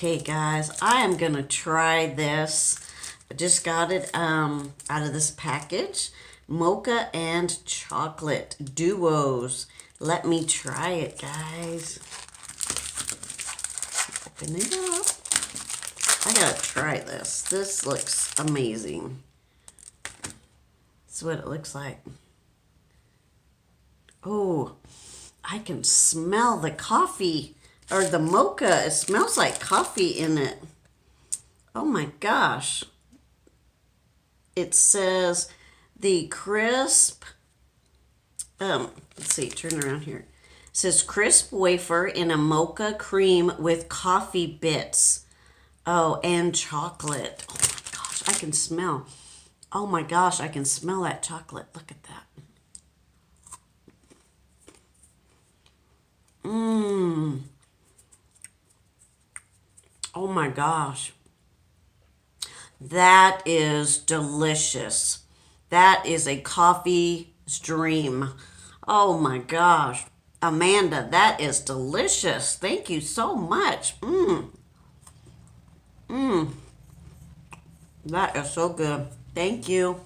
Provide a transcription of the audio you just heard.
Okay, guys, I am gonna try this. I just got it out of this package. Mocha and chocolate duos. Let me try it, guys. Open it up. I gotta try this. This looks amazing. That's what it looks like. Oh, I can smell the coffee or the mocha. It smells like coffee in it. Oh my gosh. It says the crisp, let's see, turn around here. It says crisp wafer in a mocha cream with coffee bits. Oh, and chocolate. Oh my gosh, I can smell. Oh my gosh, I can smell that chocolate. Look at that. Mmm. Oh my gosh. That is delicious. That is a coffee's dream. Oh my gosh. Amanda, that is delicious. Thank you so much. That is so good. Thank you.